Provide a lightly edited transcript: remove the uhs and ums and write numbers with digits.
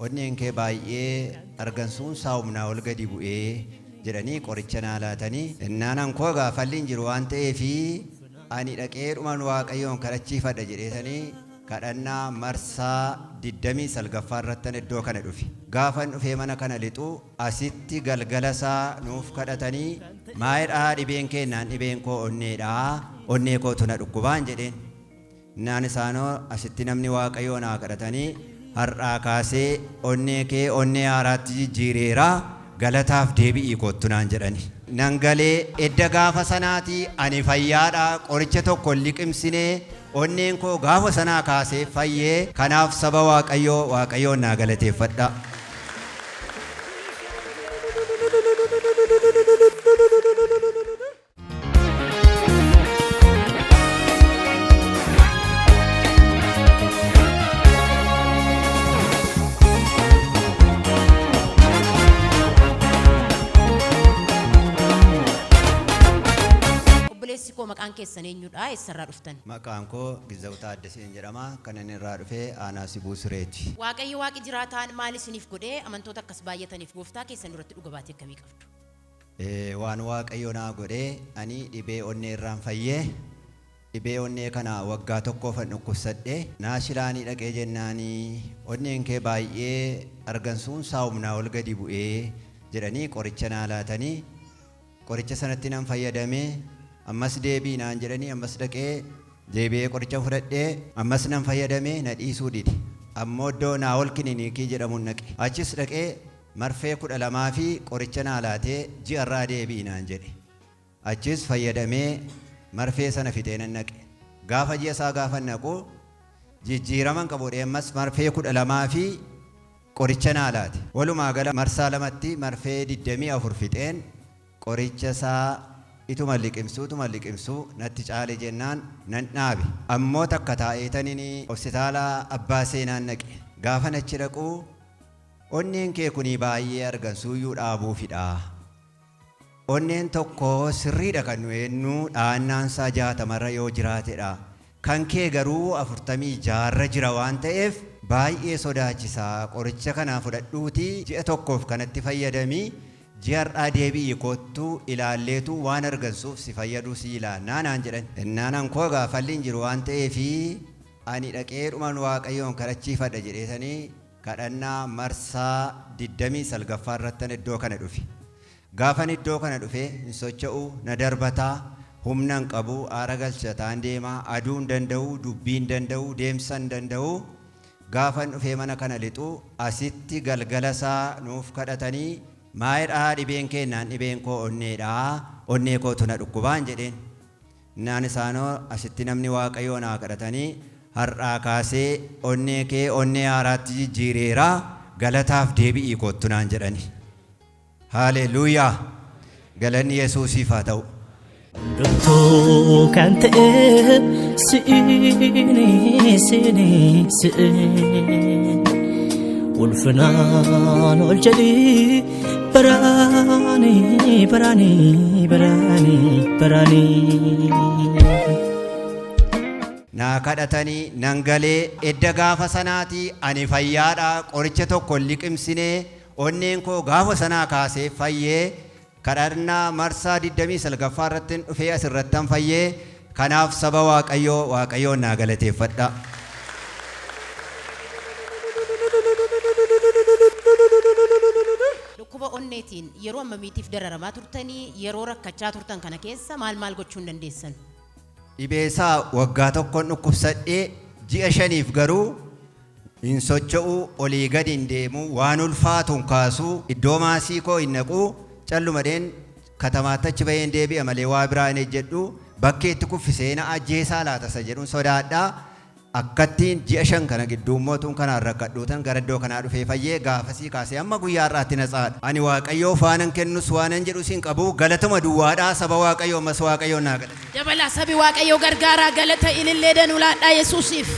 onneen kee baay'ee argansuun saawumnaa ol gadi bu'ee jedhanii qoricha naa laatanii innaanan koo gaafalliin jiru waan ta'eefi ani dhaqee dhuman waaqayyoon kadhachiifadha jedheetanii kadhannaa marsaa 29 irrattan iddoo kana dhufe. Gaafan dhufee mana kana lixu asitti galgalasaa nuuf kadhatanii maayidhaa dhibeen keennaan dhibeen koo onneedhaa onnee kootu na dhukkubaan jedheen. Naan isaanoo asitti namni waaqayyoo naa kadhatanii har'aa kaasee onnee kee onnee haaraatti jijjiireeraa galataaf deebi'ii kottu naan jedhani. Nangalee edda gaafa sanaatii ani fayyaadhaa qoricha tokko liqimsinee onneen koo gaafa sanaa kaasee fayyee kanaaf saba waaqayyoon naa galateeffadha. Maqaan keessan eenyudha? Eessarraa dhuftan? Maqaan koo Gizawtaa Addaseen jedhama. Kanan irraa dhufee aanaa Sibuu Sireeti. Waaqayyo waaqi jiraataan maal isiniif godhee amantoota akkas baay'ataniif gooftaa keessan duratti dhuga baatee akkamii qabdu? Waan waaqayyo naa godhee ani dhibee onnee irraan fayyee dhibee onnee kana waggaa tokkoofan dhukkubsadhee naashilaanii dhaqee jennaanii onneen kee baay'ee argansuun saawumnaa ol gadi bu'ee jedhanii qoricha naa laatanii qoricha sanatti nan fayyadamee ammas deebii naan jedhanii ammas dhaqee deebi'ee qoricha fudhadhee ammas nan fayyadamee na dhiisuu dide. Ammoo iddoo Naawol Kiliinikii jedhamuun dhaqe. Achis dhaqee marfee 12 fi qoricha naa laatee ji'arraa deebii naan jedhe. Achis fayyadamee marfee sana fixee nan dhaqe. Gaafa ji'a isaa gaafa naqu jijjiiraman qabuudhee ammas marfee 12 fi qoricha naa laate. Walumaa gala marsaa lamatti marfee 24 fixeen qoricha isaa ituma liqimsuu natti caale jennaan nan dhaabe. Ammoo takka taa'eetaniin hospitaala Abbaa Seenaan dhaqe. Gaafa nachi dhaqu onneen kee kunii baay'ee argansuuyyuu dhaabuufidha. Onneen tokko sirriidha kan nu eenyu dhaannaansaa 60 yoo jiraatedha. Kan kee garuu 46 jira waan ta'eef baay'ee sodaachisaa. Qoricha kanaa fudhadhuutii ji'a tokkoof kanatti fayyadamii ji'arraa deebi'ii kottu ilaalleetu waan argansuuf si fayyaduu si ilaannaa naan jedhan. Innaanan koo gaafalliin jiru waan ta'eefi ani dhaqee dhuman waaqayyoon kadhachiifadha jedheetanii kadhannaa marsaa 29 irrattan iddoo kana dhufe. Gaafan iddoo kana dhufe hin socho'u na darbataa humna hin qabu aara galchataan deemaa aduu hin danda'u dubbii hin danda'u deemsa hin danda'u. Gaafan dhufee mana kana lixu asitti galgalasaa nuuf kadhatanii maayidhaa dhibeen keennaan dhibeen koo onneedhaa onnee kootu na dhukkubaan jedheen. Naan isaanoo asitti namni waaqayyoo naa kadhatanii har'aa kaasee onnee kee onnee haaraatti jijjiireeraa galataaf deebi'ii kottu naan jedhani. Haleluuyaa! Galanni Yesuusiif haa ta'u. Dotoo kan ta'e si'ini ulfinaan ol jedhii baraanii. Naa kadhatanii nangalee edda gaafa sanaatii ani fayyaadhaa qoricha tokko liqimsinee onneen koo gaafa sanaa kaasee fayyee kadhannaa marsaa 29 irratti dhufee asirrattan fayyee kanaaf saba waaqayyoon naa galateeffadha. Dhukkuba onneetiin yeroo ammamiitiif dararamaa turtanii yeroo rakkachaa turtan kana keessa maal gochuu hin dandeessan? Dhibeesaa waggaa tokkoon dhukkubsadhee ji'a 5 garuu hin socho'u olii gadi hin deemu waan ulfaatuun kaasuu iddoo maasii koo hin naqu callumadeen katamaatti achi baheen deebi'a malee waa biraa hin ejjedhu bakkeetti kuffisee na ajjeesaa laatasa jedhuun sodaadhaa. Akkattiin ji'a 5 kana gidduu mootuun kanaan rakkadhuutan gara iddoo kanaa dhufee fayyee gaafasii kaasee amma guyyaa irraatti na tsaadha. Ani waaqayyoo faanan kennus waanan jedhu siin qabu galatuma duwwaadhaa saba waaqayyoo mas waaqayyoon naa galate. Dabala sabi waaqayyoo gargaaraa galata inillee danuu laadhaa Yesuusiif.